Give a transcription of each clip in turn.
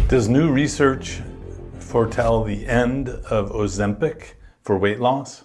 Does new research foretell the end of Ozempic for weight loss?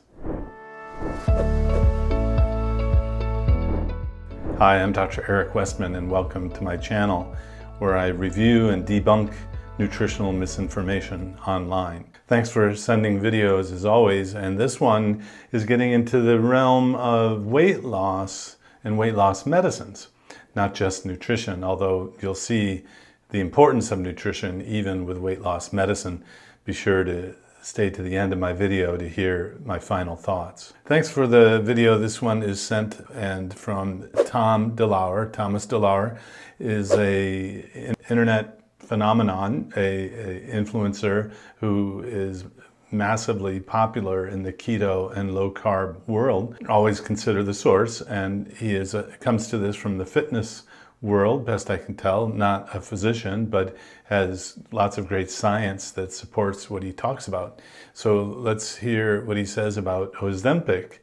Hi, I'm Dr. Eric Westman, and welcome to my channel where I review and debunk nutritional misinformation online. Thanks for sending videos as always, and this one is getting into the realm of weight loss and weight loss medicines, not just nutrition, although you'll see the importance of nutrition even with weight loss medicine. Be sure to stay to the end of my video to hear my final thoughts. Thanks for the video. This one is sent and from Thomas DeLauer is an internet phenomenon, a influencer who is massively popular in the keto and low carb world. Always consider the source, and he comes to this from the fitness world, best I can tell, not a physician, but has lots of great science that supports what he talks about. So let's hear what he says about Ozempic.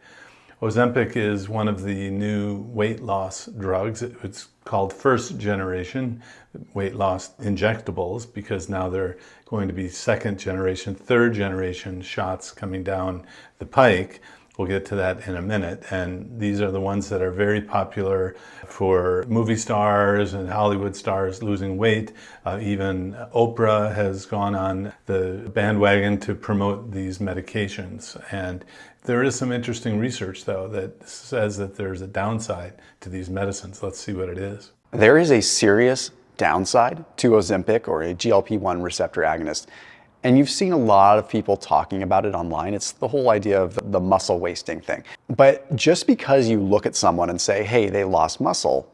Ozempic is one of the new weight loss drugs. It's called first generation weight loss injectables because now they're going to be second generation, third generation shots coming down the pike. We'll get to that in a minute. And these are the ones that are very popular for movie stars and Hollywood stars losing weight. Even Oprah has gone on the bandwagon to promote these medications. And there is some interesting research, though, that says that there's a downside to these medicines. Let's see what it is. There is a serious downside to Ozempic, or a GLP-1 receptor agonist. And you've seen a lot of people talking about it online. It's the whole idea of the muscle wasting thing. But just because you look at someone and say, hey, they lost muscle,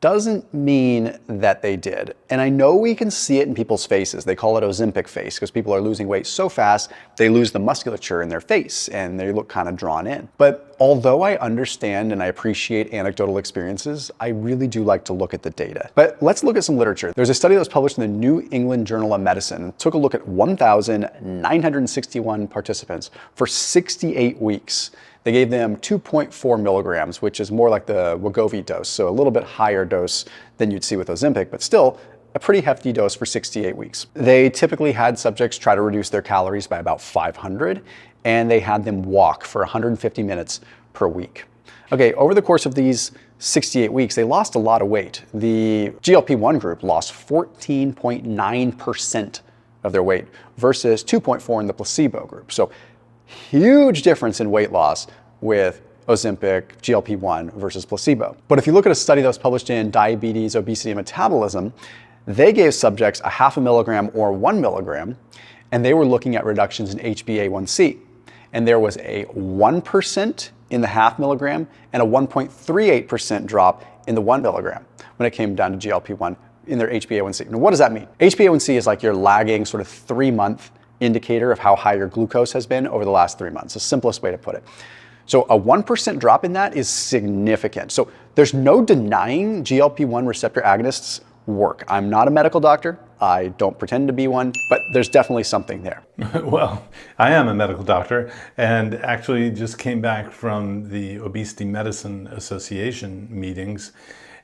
doesn't mean that they did. And I know we can see it in people's faces. They call it Ozempic face because people are losing weight so fast, they lose the musculature in their face and they look kind of drawn in. But although I understand and I appreciate anecdotal experiences, I really do like to look at the data. But let's look at some literature. There's a study that was published in the New England Journal of Medicine and took a look at 1,961 participants for 68 weeks. They gave them 2.4 milligrams, which is more like the Wegovy dose, so a little bit higher dose than you'd see with Ozempic, but still a pretty hefty dose for 68 weeks. They typically had subjects try to reduce their calories by about 500, and they had them walk for 150 minutes per week. Okay, over the course of these 68 weeks, they lost a lot of weight. The GLP-1 group lost 14.9% of their weight versus 2.4% in the placebo group. So huge difference in weight loss with Ozempic, GLP-1 versus placebo. But if you look at a study that was published in Diabetes, Obesity, and Metabolism, they gave subjects a 0.5 milligram or 1 milligram, and they were looking at reductions in HbA1c. And there was a 1% in the 0.5 milligram and a 1.38% drop in the 1 milligram when it came down to GLP-1 in their HbA1c. Now, what does that mean? HbA1c is like your lagging sort of 3-month indicator of how high your glucose has been over the last 3 months, the simplest way to put it. So a 1% drop in that is significant. So there's no denying GLP-1 receptor agonists work. I'm not a medical doctor. I don't pretend to be one, but there's definitely something there. Well, I am a medical doctor and actually just came back from the Obesity Medicine Association meetings,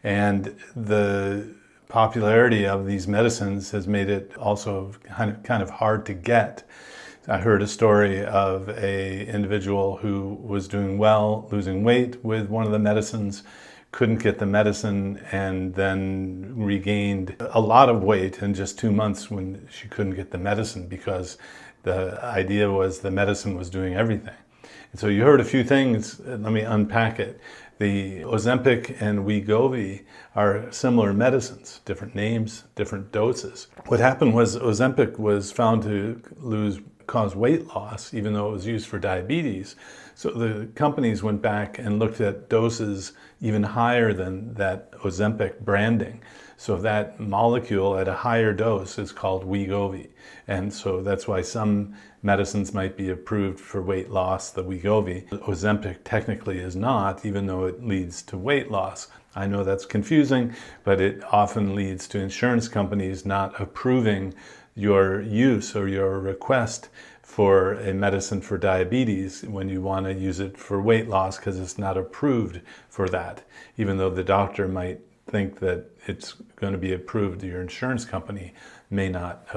and the popularity of these medicines has made it also kind of hard to get. I heard a story of an individual who was doing well, losing weight with one of the medicines, couldn't get the medicine, and then regained a lot of weight in just 2 months when she couldn't get the medicine because the idea was the medicine was doing everything. And so you heard a few things. Let me unpack it. The Ozempic and Wegovy are similar medicines, different names, different doses. What happened was Ozempic was found to cause weight loss, even though it was used for diabetes. So the companies went back and looked at doses even higher than that Ozempic branding. So that molecule at a higher dose is called Wegovy. And so that's why some medicines might be approved for weight loss, the Wegovy. Ozempic technically is not, even though it leads to weight loss. I know that's confusing, but it often leads to insurance companies not approving your use or your request for a medicine for diabetes when you want to use it for weight loss because it's not approved for that, even though the doctor might think that it's going to be approved to your insurance company. may not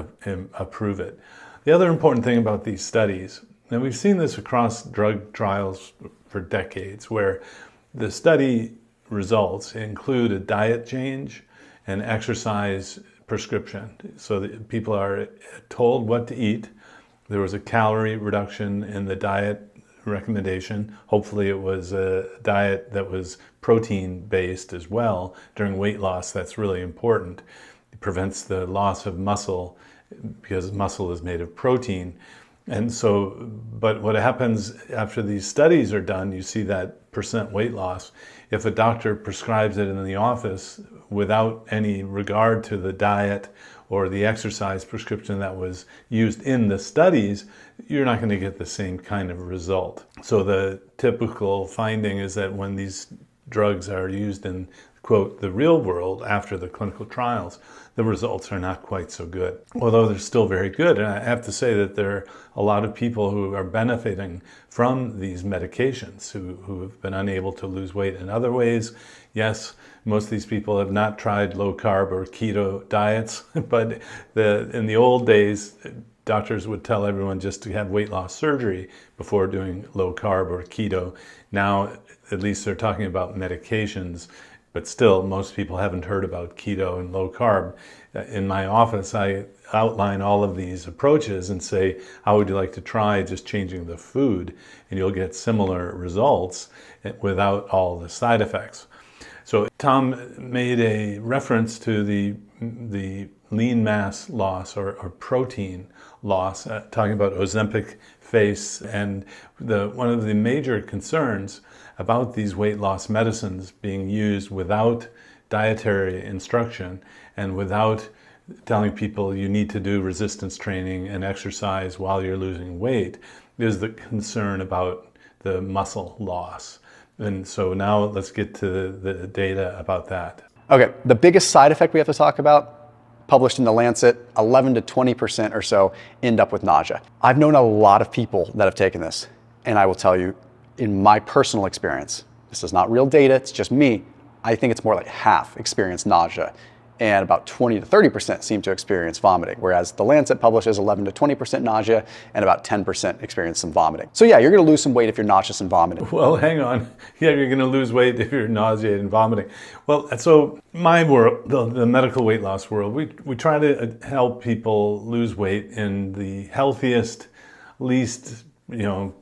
approve it. The other important thing about these studies, and we've seen this across drug trials for decades, where the study results include a diet change and exercise prescription. So that people are told what to eat. There was a calorie reduction in the diet recommendation. Hopefully it was a diet that was protein based as well. During weight loss, that's really important. It prevents the loss of muscle because muscle is made of protein. And so, but what happens after these studies are done, you see that percent weight loss. If a doctor prescribes it in the office without any regard to the diet or the exercise prescription that was used in the studies, you're not going to get the same kind of result. So the typical finding is that when these drugs are used in, quote, the real world after the clinical trials, the results are not quite so good, although they're still very good. And I have to say that there are a lot of people who are benefiting from these medications who have been unable to lose weight in other ways. Yes, most of these people have not tried low-carb or keto diets, but in the old days, doctors would tell everyone just to have weight loss surgery before doing low-carb or keto. Now, at least they're talking about medications, but still, most people haven't heard about keto and low-carb. In my office, I outline all of these approaches and say, how would you like to try just changing the food? And you'll get similar results without all the side effects. So Tom made a reference to the lean mass loss or protein loss, talking about Ozempic face, and one of the major concerns about these weight loss medicines being used without dietary instruction and without telling people you need to do resistance training and exercise while you're losing weight is the concern about the muscle loss. And so now let's get to the data about that. Okay, the biggest side effect we have to talk about, published in the Lancet, 11 to 20% or so end up with nausea. I've known a lot of people that have taken this, and I will tell you, in my personal experience, this is not real data, it's just me, I think it's more like half experience nausea, and about 20 to 30% seem to experience vomiting, whereas the Lancet publishes 11 to 20% nausea and about 10% experience some vomiting. So yeah, you're gonna lose some weight if you're nauseous and vomiting. Well, hang on. Yeah, you're gonna lose weight if you're nauseated and vomiting. Well, so my world, the medical weight loss world, we try to help people lose weight in the healthiest, least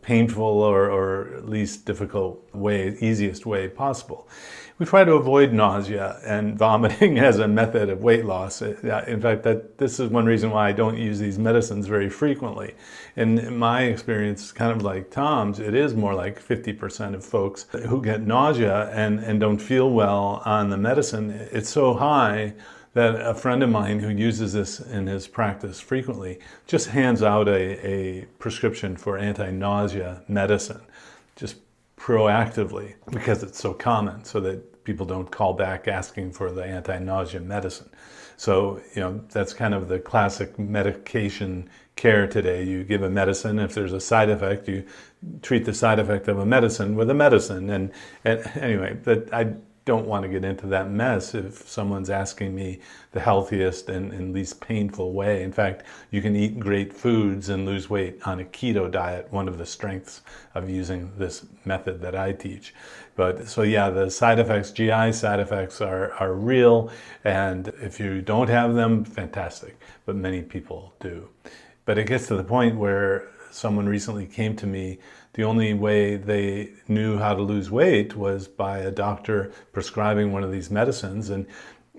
painful or least difficult way, easiest way possible. We try to avoid nausea and vomiting as a method of weight loss. In fact, this is one reason why I don't use these medicines very frequently. In my experience, kind of like Tom's, it is more like 50% of folks who get nausea and don't feel well on the medicine. It's so high that a friend of mine who uses this in his practice frequently just hands out a prescription for anti-nausea medicine, just proactively, because it's so common, so that people don't call back asking for the anti-nausea medicine. So, that's kind of the classic medication care today. You give a medicine, if there's a side effect, you treat the side effect of a medicine with a medicine. And anyway, I don't want to get into that mess if someone's asking me the healthiest and least painful way. In fact, you can eat great foods and lose weight on a keto diet, one of the strengths of using this method that I teach. But so yeah, the side effects, GI side effects are real, and if you don't have them, fantastic, but many people do. But it gets to the point where someone recently came to me, the only way they knew how to lose weight was by a doctor prescribing one of these medicines. And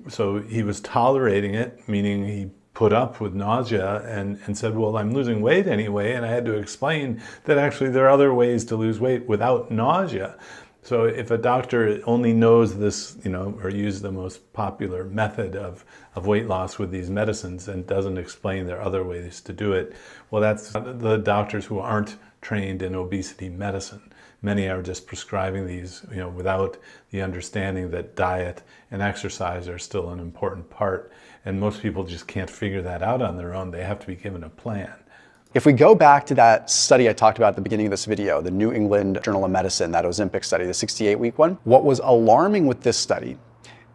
so he was tolerating it, meaning he put up with nausea and said, well, I'm losing weight anyway. And I had to explain that actually there are other ways to lose weight without nausea. So if a doctor only knows this, or uses the most popular method of weight loss with these medicines and doesn't explain there are other ways to do it, well, that's the doctors who aren't trained in obesity medicine. Many are just prescribing these, without the understanding that diet and exercise are still an important part. And most people just can't figure that out on their own. They have to be given a plan. If we go back to that study I talked about at the beginning of this video, the New England Journal of Medicine, that Ozempic study, the 68-week one, what was alarming with this study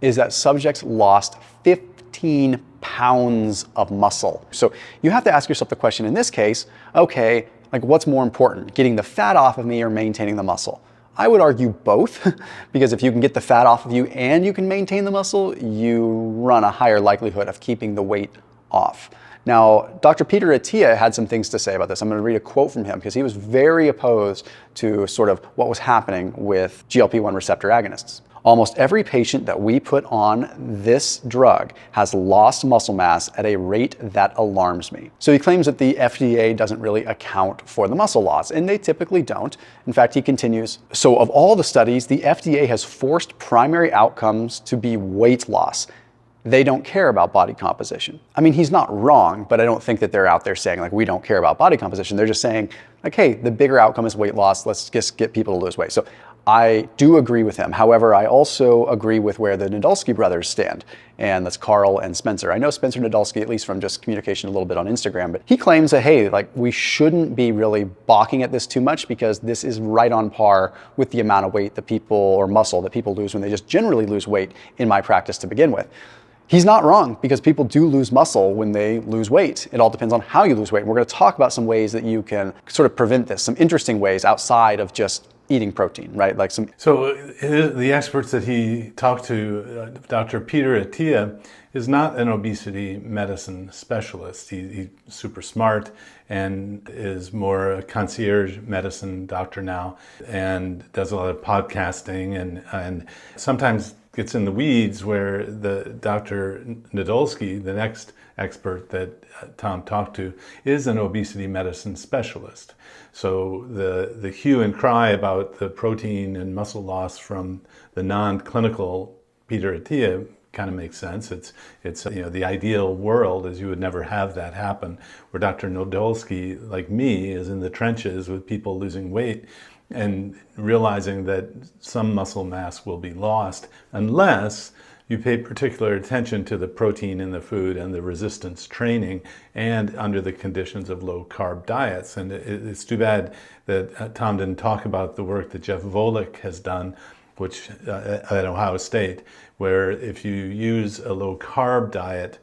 is that subjects lost 15 14 pounds of muscle. So you have to ask yourself the question in this case, okay, like what's more important, getting the fat off of me or maintaining the muscle? I would argue both, because if you can get the fat off of you and you can maintain the muscle, you run a higher likelihood of keeping the weight off. Now, Dr. Peter Attia had some things to say about this. I'm going to read a quote from him because he was very opposed to sort of what was happening with GLP-1 receptor agonists. Almost every patient that we put on this drug has lost muscle mass at a rate that alarms me. So he claims that the FDA doesn't really account for the muscle loss, and they typically don't. In fact, he continues, so of all the studies, the FDA has forced primary outcomes to be weight loss. They don't care about body composition. I mean, he's not wrong, but I don't think that they're out there saying like, we don't care about body composition. They're just saying like, hey, the bigger outcome is weight loss. Let's just get people to lose weight. So I do agree with him. However, I also agree with where the Nadolsky brothers stand, and that's Carl and Spencer. I know Spencer Nadolsky, at least from just communication a little bit on Instagram, but he claims that, hey, like we shouldn't be really balking at this too much because this is right on par with the amount of weight that people, or muscle that people lose when they just generally lose weight in my practice to begin with. He's not wrong, because people do lose muscle when they lose weight. It all depends on how you lose weight. And we're going to talk about some ways that you can sort of prevent this, some interesting ways outside of just eating protein, right? Like some. So the experts that he talked to, Dr. Peter Attia, is not an obesity medicine specialist. He's super smart and is more a concierge medicine doctor now, and does a lot of podcasting and sometimes gets in the weeds, where the Dr. Nadolsky, the next expert that Tom talked to, is an obesity medicine specialist. So the hue and cry about the protein and muscle loss from the non-clinical Peter Attia kind of makes sense. It's the ideal world is you would never have that happen, where Dr. Nadolsky, like me, is in the trenches with people losing weight and realizing that some muscle mass will be lost unless you pay particular attention to the protein in the food and the resistance training, and under the conditions of low-carb diets. And it's too bad that Tom didn't talk about the work that Jeff Volek has done, which at Ohio State, where if you use a low-carb diet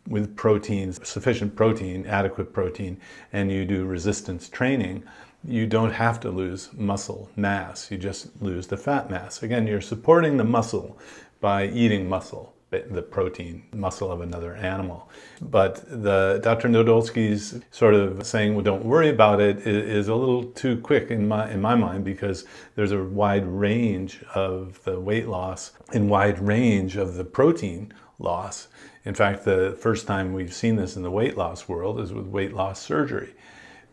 with proteins, sufficient protein, adequate protein, and you do resistance training, you don't have to lose muscle mass. You just lose the fat mass. Again, you're supporting the muscle by eating muscle, the protein, muscle of another animal. But the Dr. Nadolsky's sort of saying, well, don't worry about it, is a little too quick in my mind, because there's a wide range of the weight loss and wide range of the protein loss. In fact, the first time we've seen this in the weight loss world is with weight loss surgery.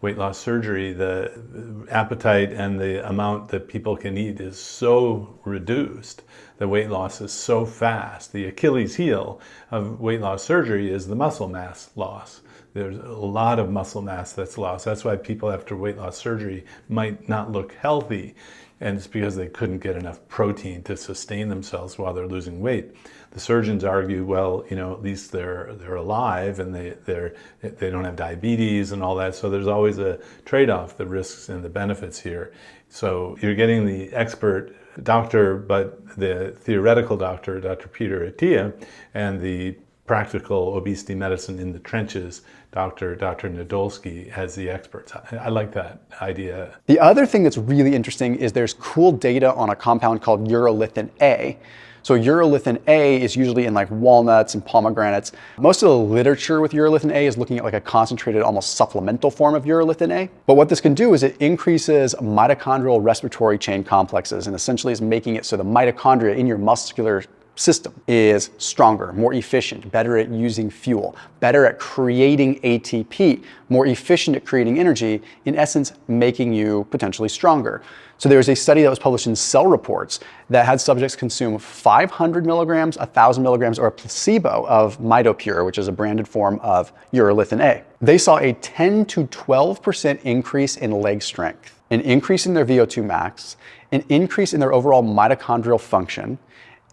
Weight loss surgery, the appetite and the amount that people can eat is so reduced. The weight loss is so fast. The Achilles heel of weight loss surgery is the muscle mass loss. There's a lot of muscle mass that's lost. That's why people after weight loss surgery might not look healthy. And it's because they couldn't get enough protein to sustain themselves while they're losing weight. The surgeons argue, well, at least they're alive and they don't have diabetes and all that. So there's always a trade-off, the risks and the benefits here. So you're getting the expert doctor, but the theoretical doctor, Dr. Peter Attia, and the practical obesity medicine in the trenches, Dr. Nadolsky, as the experts. I like that idea. The other thing that's really interesting is there's cool data on a compound called urolithin A. So urolithin A is usually in like walnuts and pomegranates. Most of the literature with urolithin A is looking at like a concentrated, almost supplemental form of urolithin A. But what this can do is it increases mitochondrial respiratory chain complexes, and essentially is making it so the mitochondria in your muscular system is stronger, more efficient, better at using fuel, better at creating ATP, more efficient at creating energy, in essence, making you potentially stronger. So there was a study that was published in Cell Reports that had subjects consume 500 milligrams, 1,000 milligrams, or a placebo of MitoPure, which is a branded form of urolithin A. They saw a 10 to 12% increase in leg strength, an increase in their VO2 max, an increase in their overall mitochondrial function,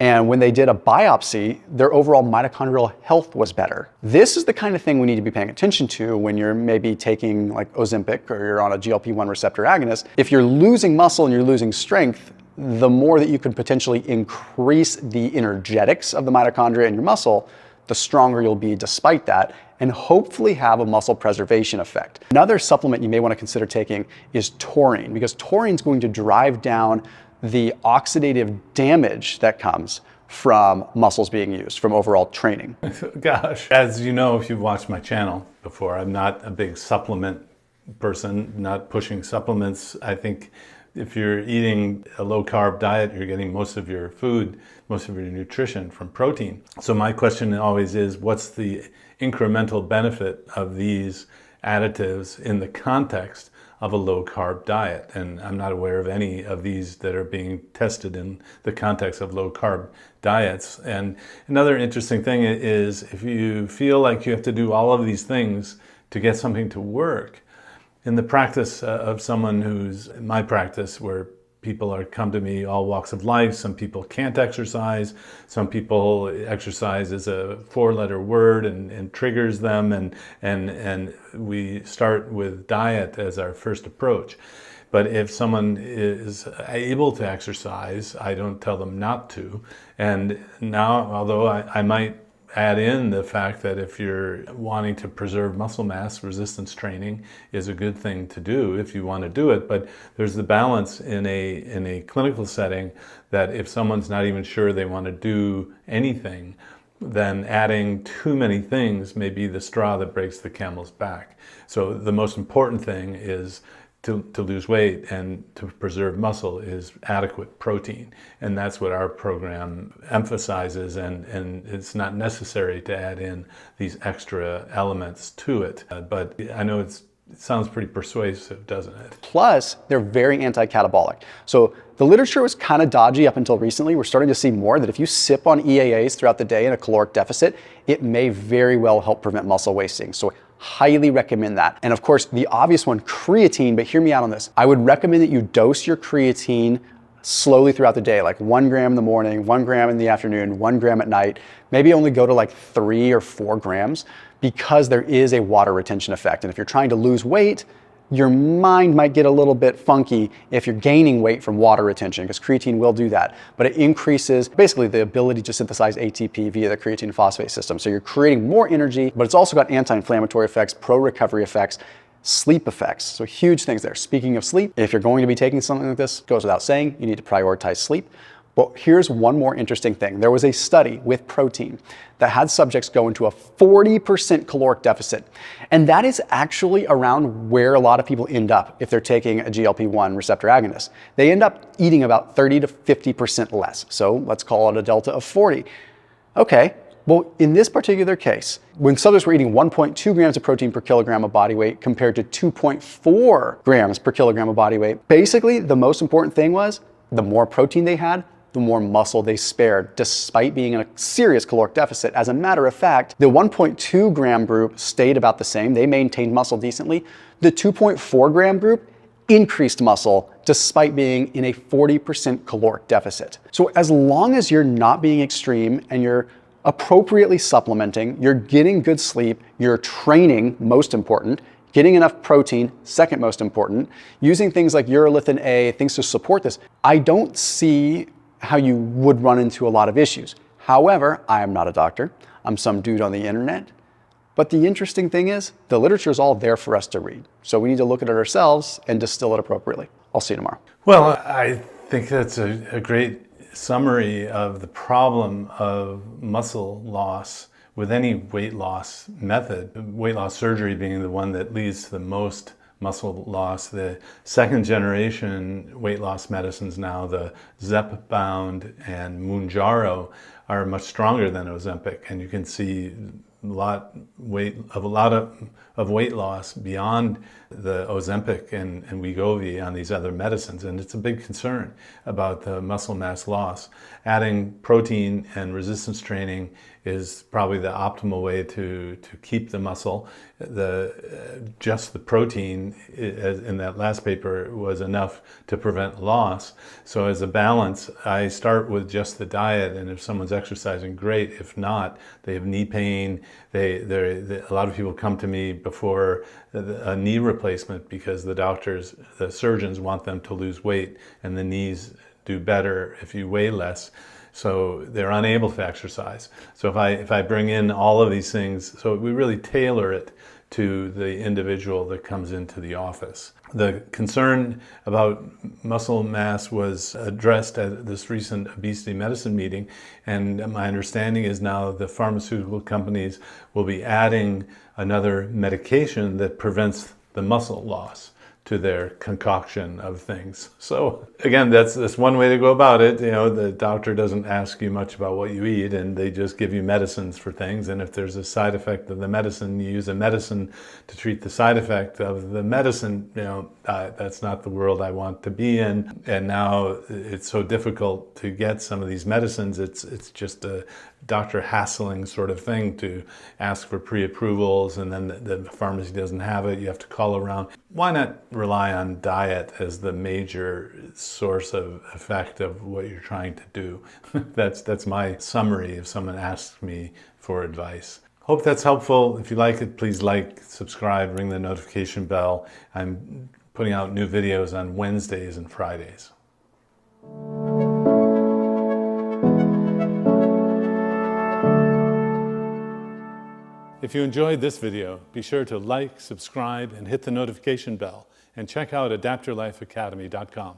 and when they did a biopsy, their overall mitochondrial health was better. This is the kind of thing we need to be paying attention to when you're maybe taking like Ozempic or you're on a GLP-1 receptor agonist. If you're losing muscle and you're losing strength, the more that you can potentially increase the energetics of the mitochondria in your muscle, the stronger you'll be despite that, and hopefully have a muscle preservation effect. Another supplement you may want to consider taking is taurine, because taurine is going to drive down the oxidative damage that comes from muscles being used, from overall training. Gosh, as you know, if you've watched my channel before, I'm not a big supplement person, not pushing supplements. I think if you're eating a low-carb diet, you're getting most of your food, most of your nutrition from protein. So my question always is, what's the incremental benefit of these additives in the context of a low-carb diet? And I'm not aware of any of these that are being tested in the context of low-carb diets. And another interesting thing is, if you feel like you have to do all of these things to get something to work, in the practice of someone who's in my practice, where people come to me all walks of life, some people can't exercise, some people exercise is a 4-letter word and triggers them, and we start with diet as our first approach. But if someone is able to exercise, I don't tell them not to. And now, although I might add in the fact that if you're wanting to preserve muscle mass, resistance training is a good thing to do if you want to do it. But there's the balance in a clinical setting that if someone's not even sure they want to do anything, then adding too many things may be the straw that breaks the camel's back. So the most important thing is to lose weight and to preserve muscle is adequate protein. And that's what our program emphasizes, and it's not necessary to add in these extra elements to it. But I know it sounds pretty persuasive, doesn't it? Plus, they're very anti-catabolic. So the literature was kind of dodgy up until recently. We're starting to see more that if you sip on EAAs throughout the day in a caloric deficit, it may very well help prevent muscle wasting. So highly recommend that. And of course, the obvious one, creatine, but hear me out on this. I would recommend that you dose your creatine slowly throughout the day, like 1 gram in the morning, 1 gram in the afternoon, 1 gram at night, maybe only go to like 3 or 4 grams, because there is a water retention effect. And if you're trying to lose weight, your mind might get a little bit funky if you're gaining weight from water retention, because creatine will do that. But it increases basically the ability to synthesize ATP via the creatine phosphate system. So you're creating more energy, but it's also got anti-inflammatory effects, pro-recovery effects, sleep effects. So huge things there. Speaking of sleep, if you're going to be taking something like this, goes without saying, you need to prioritize sleep. But here's one more interesting thing. There was a study with protein that had subjects go into a 40% caloric deficit. And that is actually around where a lot of people end up if they're taking a GLP-1 receptor agonist. They end up eating about 30 to 50% less. So let's call it a delta of 40. Okay, well, in this particular case, when subjects were eating 1.2 grams of protein per kilogram of body weight compared to 2.4 grams per kilogram of body weight, basically the most important thing was the more protein they had, the more muscle they spared, despite being in a serious caloric deficit. As a matter of fact, the 1.2 gram group stayed about the same. They maintained muscle decently. The 2.4 gram group increased muscle despite being in a 40% caloric deficit. So as long as you're not being extreme and you're appropriately supplementing, you're getting good sleep, you're training, most important, getting enough protein, second most important, using things like urolithin A, things to support this, I don't see how you would run into a lot of issues. However, I am not a doctor. I'm some dude on the internet. But the interesting thing is, the literature is all there for us to read. So we need to look at it ourselves and distill it appropriately. I'll see you tomorrow. Well, I think that's a great summary of the problem of muscle loss with any weight loss method. Weight loss surgery being the one that leads to the most muscle loss. The second generation weight loss medicines now, the Zepbound and Mounjaro, are much stronger than Ozempic, and you can see a lot of weight loss beyond the Ozempic and Wegovy on these other medicines, and it's a big concern about the muscle mass loss. Adding protein and resistance training is probably the optimal way to keep the muscle. Just the protein in that last paper was enough to prevent loss. So as a balance, I start with just the diet, and if someone's exercising, great. If not, they have knee pain. A lot of people come to me before a knee replacement because the surgeons want them to lose weight, and the knees do better if you weigh less. So they're unable to exercise. So if I bring in all of these things, so we really tailor it to the individual that comes into the office. The concern about muscle mass was addressed at this recent obesity medicine meeting, and my understanding is now the pharmaceutical companies will be adding another medication that prevents the muscle loss to their concoction of things. So again, that's one way to go about it. You know, the doctor doesn't ask you much about what you eat, and they just give you medicines for things. And if there's a side effect of the medicine, you use a medicine to treat the side effect of the medicine. You know, that's not the world I want to be in. And now it's so difficult to get some of these medicines. It's just a doctor hassling sort of thing to ask for pre-approvals, and then the pharmacy doesn't have it. You have to call around. Why not rely on diet as the major source of effect of what you're trying to do? That's my summary if someone asks me for advice. Hope that's helpful. If you like it, please like, subscribe, ring the notification bell. I'm putting out new videos on Wednesdays and Fridays. If you enjoyed this video, be sure to like, subscribe, and hit the notification bell, and check out adaptyourlifeacademy.com.